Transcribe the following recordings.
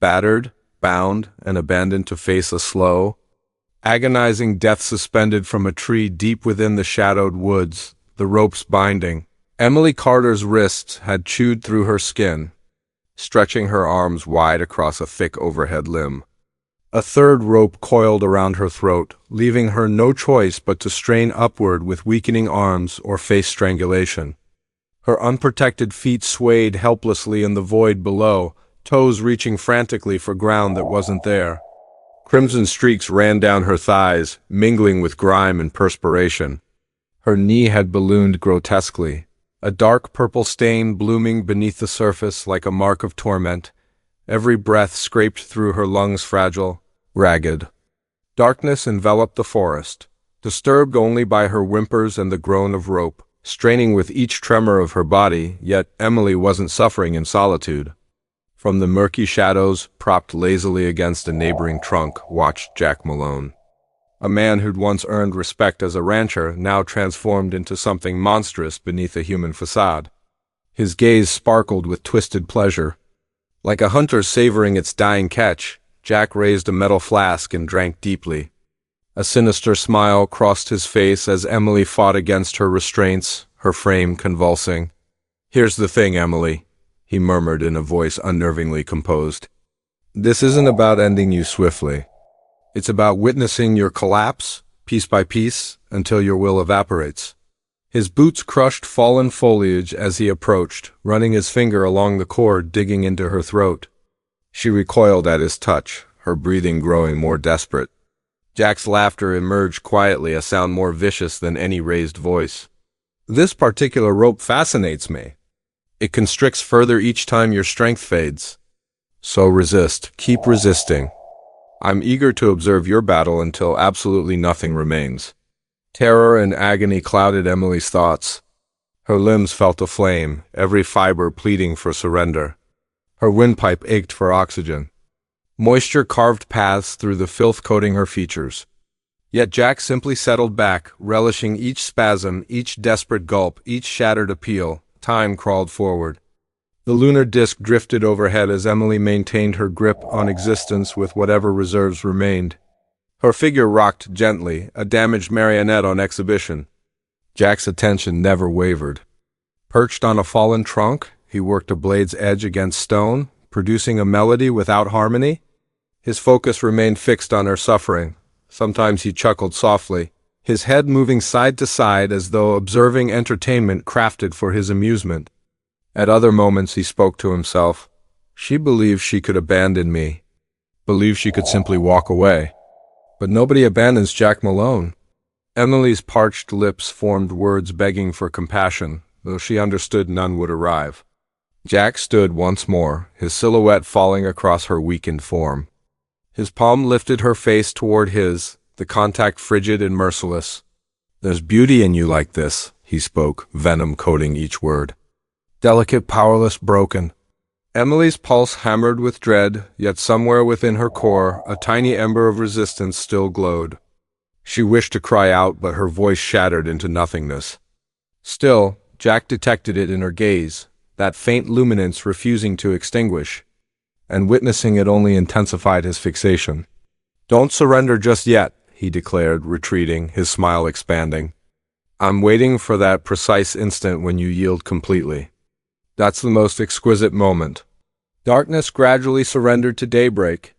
battered, bound, and abandoned to face a slow, agonizing death suspended from a tree deep within the shadowed woods, the ropes binding. Emily Carter's wrists had chewed through her skin, stretching her arms wide across a thick overhead limb. A third rope coiled around her throat, leaving her no choice but to strain upward with weakening arms or face strangulation. Her unprotected feet swayed helplessly in the void below, toes reaching frantically for ground that wasn't there. Crimson streaks ran down her thighs, mingling with grime and perspiration. Her knee had ballooned grotesquely, a dark purple stain blooming beneath the surface like a mark of torment. Every breath scraped through her lungs fragile, ragged. Darkness enveloped the forest, disturbed only by her whimpers and the groan of rope, straining with each tremor of her body, yet Emily wasn't suffering in solitude. From the murky shadows, propped lazily against a neighboring trunk, watched Jack Malone. A man who'd once earned respect as a rancher, now transformed into something monstrous beneath a human facade. His gaze sparkled with twisted pleasure. Like a hunter savoring its dying catch, Jack raised a metal flask and drank deeply. A sinister smile crossed his face as Emily fought against her restraints, her frame convulsing. "Here's the thing, Emily," he murmured in a voice unnervingly composed. "This isn't about ending you swiftly. It's about witnessing your collapse, piece by piece, until your will evaporates." His boots crushed fallen foliage as he approached, running his finger along the cord digging into her throat. She recoiled at his touch, her breathing growing more desperate. Jack's laughter emerged quietly, a sound more vicious than any raised voice. "This particular rope fascinates me. It constricts further each time your strength fades. So resist, keep resisting. I'm eager to observe your battle until absolutely nothing remains." Terror and agony clouded Emily's thoughts. Her limbs felt aflame, every fiber pleading for surrender. Her windpipe ached for oxygen. Moisture carved paths through the filth coating her features. Yet Jack simply settled back, relishing each spasm, each desperate gulp, each shattered appeal. Time crawled forward. The lunar disk drifted overhead as Emily maintained her grip on existence with whatever reserves remained. Her figure rocked gently, a damaged marionette on exhibition. Jack's attention never wavered. Perched on a fallen trunk, he worked a blade's edge against stone, producing a melody without harmony. His focus remained fixed on her suffering. Sometimes he chuckled softly, his head moving side to side as though observing entertainment crafted for his amusement. At other moments he spoke to himself. She believed she could abandon me, believed she could simply walk away. But nobody abandons Jack Malone. Emily's parched lips formed words begging for compassion, though she understood none would arrive. Jack stood once more, his silhouette falling across her weakened form. His palm lifted her face toward his, the contact frigid and merciless. "There's beauty in you like this," he spoke, venom coating each word. "Delicate, powerless, broken." Emily's pulse hammered with dread, yet somewhere within her core, a tiny ember of resistance still glowed. She wished to cry out, but her voice shattered into nothingness. Still, Jack detected it in her gaze, that faint luminance refusing to extinguish, and witnessing it only intensified his fixation. "Don't surrender just yet," he declared, retreating, his smile expanding. "I'm waiting for that precise instant when you yield completely. That's the most exquisite moment." Darkness gradually surrendered to daybreak.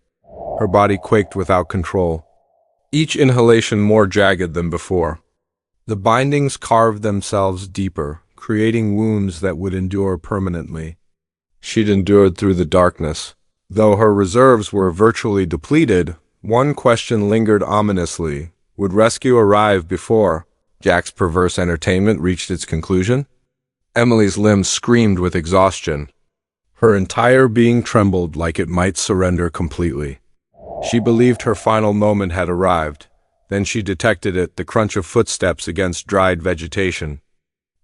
Her body quaked without control, each inhalation more jagged than before. The bindings carved themselves deeper, creating wounds that would endure permanently. She'd endured through the darkness. Though her reserves were virtually depleted, one question lingered ominously. Would rescue arrive before Jack's perverse entertainment reached its conclusion? Emily's limbs screamed with exhaustion. Her entire being trembled like it might surrender completely. She believed her final moment had arrived. Then she detected it, the crunch of footsteps against dried vegetation.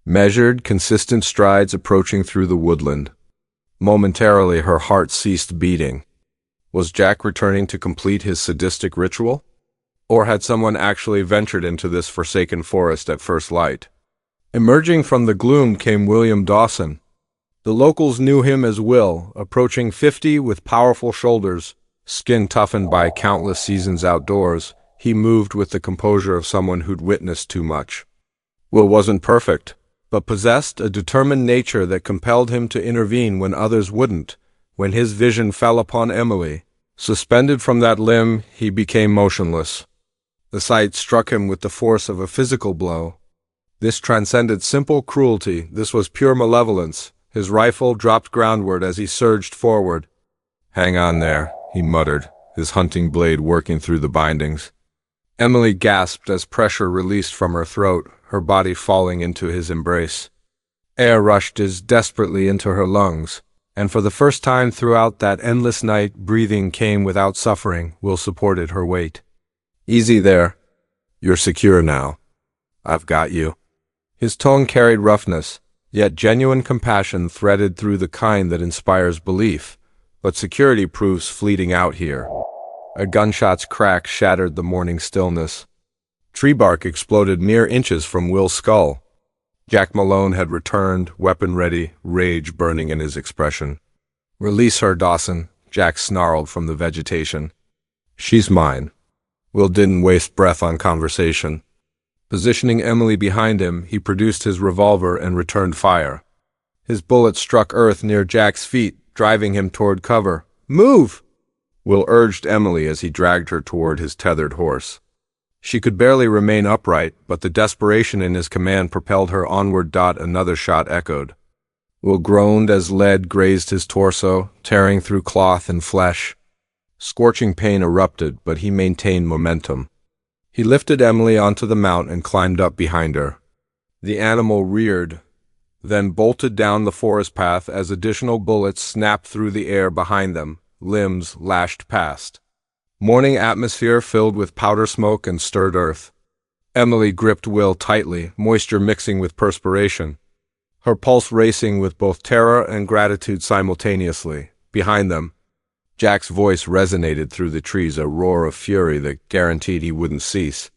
Measured, consistent strides approaching through the woodland. Momentarily, her heart ceased beating. Was Jack returning to complete his sadistic ritual? Or had someone actually ventured into this forsaken forest at first light? Emerging from the gloom came William Dawson. The locals knew him as Will, approaching 50 with powerful shoulders, skin toughened by countless seasons outdoors. He moved with the composure of someone who'd witnessed too much. Will wasn't perfect, but possessed a determined nature that compelled him to intervene when others wouldn't. When his vision fell upon Emily, suspended from that limb, he became motionless. The sight struck him with the force of a physical blow. This transcended simple cruelty. This was pure malevolence. His rifle dropped groundward as he surged forward. "Hang on there," he muttered, his hunting blade working through the bindings. Emily gasped as pressure released from her throat, her body falling into his embrace. Air rushed as desperately into her lungs, and for the first time throughout that endless night, breathing came without suffering. Will supported her weight. "Easy there. You're secure now. I've got you." His tone carried roughness, yet genuine compassion threaded through, the kind that inspires belief. But security proves fleeting out here. A gunshot's crack shattered the morning stillness. Tree bark exploded mere inches from Will's skull. Jack Malone had returned, weapon ready, rage burning in his expression. "Release her, Dawson," Jack snarled from the vegetation. "She's mine." Will didn't waste breath on conversation. Positioning Emily behind him, he produced his revolver and returned fire. His bullet struck earth near Jack's feet, driving him toward cover. "Move!" Will urged Emily as he dragged her toward his tethered horse. She could barely remain upright, but the desperation in his command propelled her onward. Another shot echoed. Will groaned as lead grazed his torso, tearing through cloth and flesh. Scorching pain erupted, but he maintained momentum. He lifted Emily onto the mount and climbed up behind her. The animal reared, then bolted down the forest path as additional bullets snapped through the air behind them, limbs lashed past. Morning atmosphere filled with powder smoke and stirred earth. Emily gripped Will tightly, moisture mixing with perspiration, her pulse racing with both terror and gratitude simultaneously. Behind them, Jack's voice resonated through the trees, a roar of fury that guaranteed he wouldn't cease.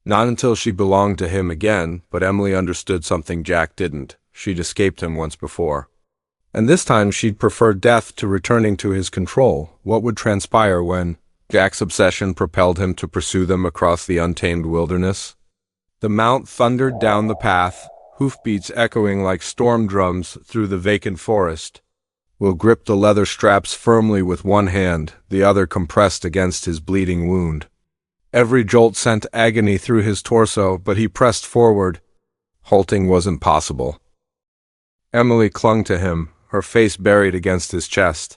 Not until she belonged to him again, but Emily understood something Jack didn't. She'd escaped him once before. And this time she'd prefer death to returning to his control. What would transpire when Jack's obsession propelled him to pursue them across the untamed wilderness? The mount thundered down the path, hoofbeats echoing like storm drums through the vacant forest. Will gripped the leather straps firmly with one hand, the other compressed against his bleeding wound. Every jolt sent agony through his torso, but he pressed forward. Halting wasn't possible. Emily clung to him, her face buried against his chest.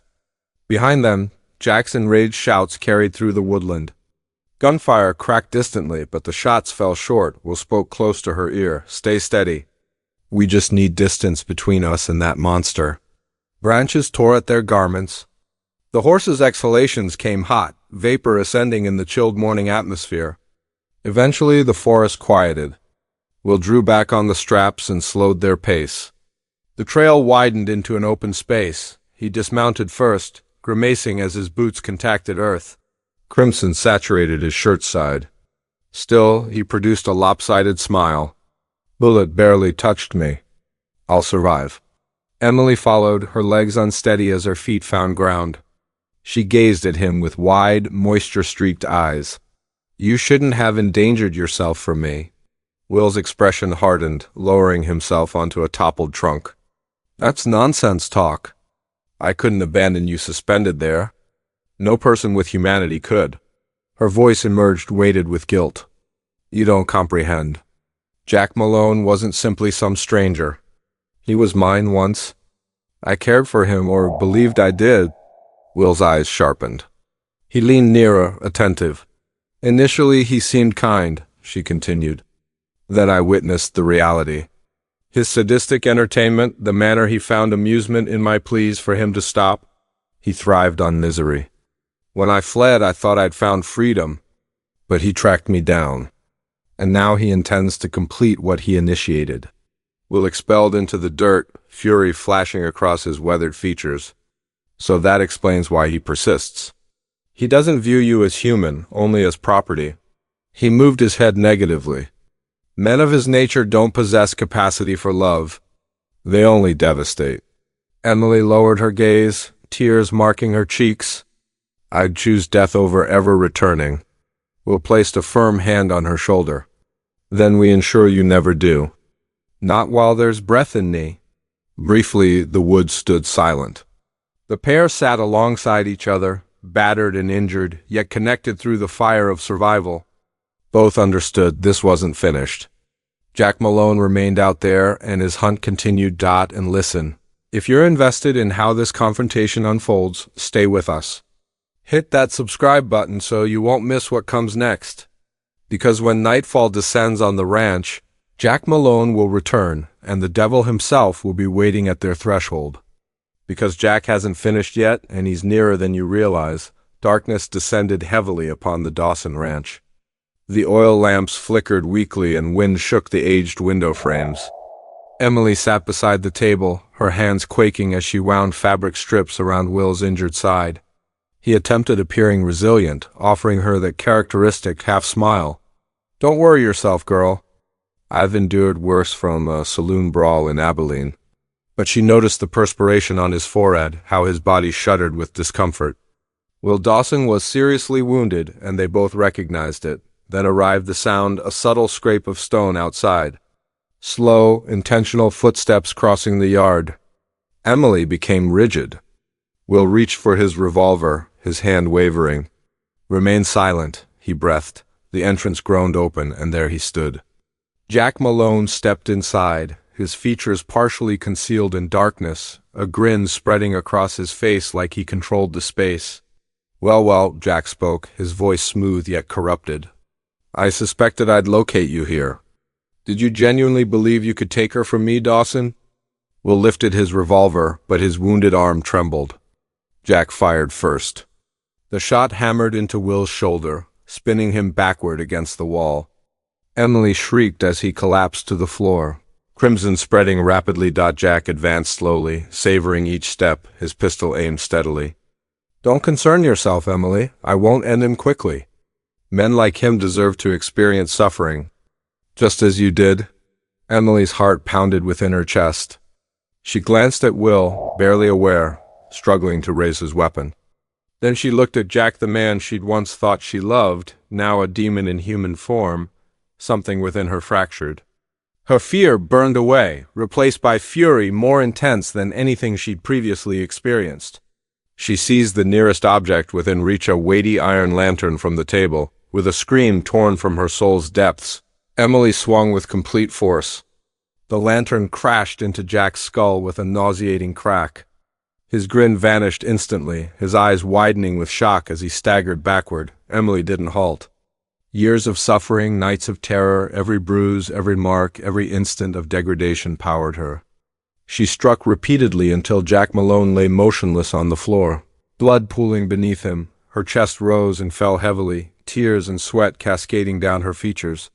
Behind them, Jack's enraged shouts carried through the woodland. Gunfire cracked distantly, but the shots fell short. Will spoke close to her ear. "Stay steady. We just need distance between us and that monster." Branches tore at their garments. The horses' exhalations came hot, vapor ascending in the chilled morning atmosphere. Eventually, the forest quieted. Will drew back on the straps and slowed their pace. The trail widened into an open space. He dismounted first, grimacing as his boots contacted earth. Crimson saturated his shirt side. Still, he produced a lopsided smile. "Bullet barely touched me. I'll survive." Emily followed, her legs unsteady as her feet found ground. She gazed at him with wide, moisture-streaked eyes. "You shouldn't have endangered yourself for me." Will's expression hardened, lowering himself onto a toppled trunk. "That's nonsense talk. I couldn't abandon you suspended there. No person with humanity could." Her voice emerged weighted with guilt. "You don't comprehend. Jack Malone wasn't simply some stranger. He was mine once. I cared for him, or believed I did." Will's eyes sharpened. He leaned nearer, attentive. "Initially he seemed kind," she continued. "Then I witnessed the reality. His sadistic entertainment, the manner he found amusement in my pleas for him to stop. He thrived on misery. When I fled, I thought I'd found freedom, but he tracked me down. And now he intends to complete what he initiated." Will expelled into the dirt, fury flashing across his weathered features. "So that explains why he persists. He doesn't view you as human, only as property." He moved his head negatively. "Men of his nature don't possess capacity for love. They only devastate." Emily lowered her gaze, tears marking her cheeks. I'd choose death over ever returning. Will placed a firm hand on her shoulder. Then we ensure you never do. Not while there's breath in me. Briefly, the woods stood silent. The pair sat alongside each other, battered and injured, yet connected through the fire of survival. Both understood this wasn't finished. Jack Malone remained out there, and his hunt continued. And listen. If you're invested in how this confrontation unfolds, stay with us. Hit that subscribe button so you won't miss what comes next. Because when nightfall descends on the ranch, Jack Malone will return, and the devil himself will be waiting at their threshold. Because Jack hasn't finished yet, and he's nearer than you realize, darkness descended heavily upon the Dawson ranch. The oil lamps flickered weakly and wind shook the aged window frames. Emily sat beside the table, her hands quaking as she wound fabric strips around Will's injured side. He attempted appearing resilient, offering her that characteristic half-smile. Don't worry yourself, girl. I've endured worse from a saloon brawl in Abilene. But she noticed the perspiration on his forehead, how his body shuddered with discomfort. Will Dawson was seriously wounded, and they both recognized it. Then arrived the sound, a subtle scrape of stone outside. Slow, intentional footsteps crossing the yard. Emily became rigid. Will reached for his revolver, his hand wavering. Remain silent, he breathed. The entrance groaned open, and there he stood. Jack Malone stepped inside, his features partially concealed in darkness, a grin spreading across his face like he controlled the space. Well, Jack spoke, his voice smooth yet corrupted. I suspected I'd locate you here. Did you genuinely believe you could take her from me, Dawson? Will lifted his revolver, but his wounded arm trembled. Jack fired first. The shot hammered into Will's shoulder, spinning him backward against the wall. Emily shrieked as he collapsed to the floor. Crimson spreading rapidly. Jack advanced slowly, savoring each step, his pistol aimed steadily. Don't concern yourself, Emily. I won't end him quickly. Men like him deserve to experience suffering. Just as you did. Emily's heart pounded within her chest. She glanced at Will, barely aware, struggling to raise his weapon. Then she looked at Jack, the man she'd once thought she loved, now a demon in human form. Something within her fractured. Her fear burned away, replaced by fury more intense than anything she'd previously experienced. She seized the nearest object within reach, a weighty iron lantern from the table. With a scream torn from her soul's depths, Emily swung with complete force. The lantern crashed into Jack's skull with a nauseating crack. His grin vanished instantly, his eyes widening with shock as he staggered backward. Emily didn't halt. Years of suffering, nights of terror, every bruise, every mark, every instant of degradation powered her. She struck repeatedly until Jack Malone lay motionless on the floor, blood pooling beneath him. Her chest rose and fell heavily, tears and sweat cascading down her features.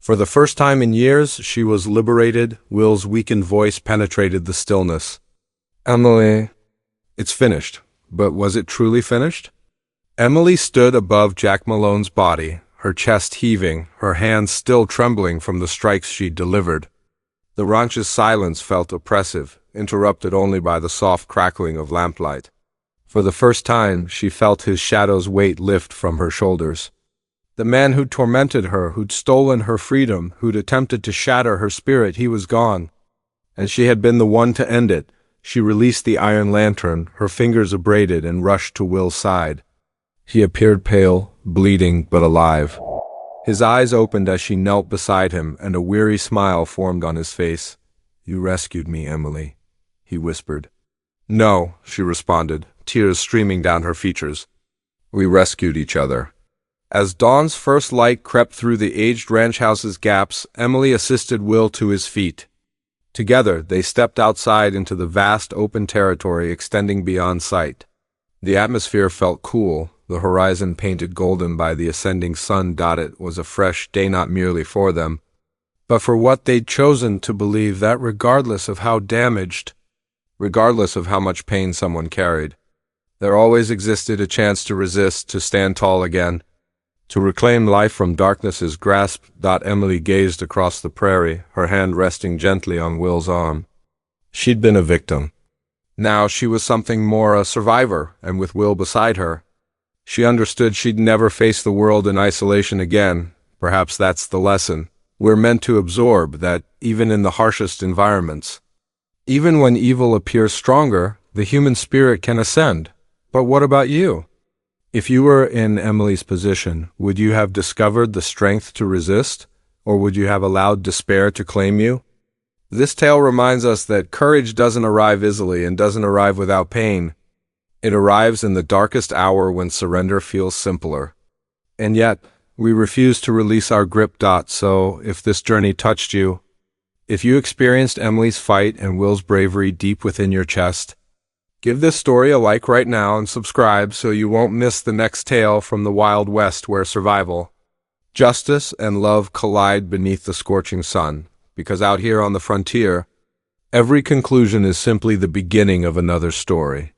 For the first time in years, she was liberated. Will's weakened voice penetrated the stillness. Emily, it's finished. But was it truly finished? Emily stood above Jack Malone's body, her chest heaving, her hands still trembling from the strikes she'd delivered. The ranch's silence felt oppressive, interrupted only by the soft crackling of lamplight. For the first time, she felt his shadow's weight lift from her shoulders. The man who'd tormented her, who'd stolen her freedom, who'd attempted to shatter her spirit, he was gone. And she had been the one to end it. She released the iron lantern, her fingers abraded, and rushed to Will's side. He appeared pale, bleeding, but alive. His eyes opened as she knelt beside him, and a weary smile formed on his face. You rescued me, Emily, he whispered. No, she responded, tears streaming down her features. We rescued each other. As dawn's first light crept through the aged ranch house's gaps, Emily assisted Will to his feet. Together, they stepped outside into the vast open territory extending beyond sight. The atmosphere felt cool, the horizon painted golden by the ascending sun. It was a fresh day, not merely for them, but for what they'd chosen to believe, that regardless of how damaged, regardless of how much pain someone carried, there always existed a chance to resist, to stand tall again, to reclaim life from darkness's grasp. Emily gazed across the prairie, her hand resting gently on Will's arm. She'd been a victim. Now she was something more, a survivor, and with Will beside her. She understood she'd never face the world in isolation again. Perhaps that's the lesson. We're meant to absorb that even in the harshest environments. Even when evil appears stronger, the human spirit can ascend. But what about you? If you were in Emily's position, would you have discovered the strength to resist, or would you have allowed despair to claim you? This tale reminds us that courage doesn't arrive easily and doesn't arrive without pain. It arrives in the darkest hour when surrender feels simpler. And yet, we refuse to release our grip. So, if this journey touched you, if you experienced Emily's fight and Will's bravery deep within your chest, give this story a like right now and subscribe so you won't miss the next tale from the Wild West where survival, justice, and love collide beneath the scorching sun. Because out here on the frontier, every conclusion is simply the beginning of another story.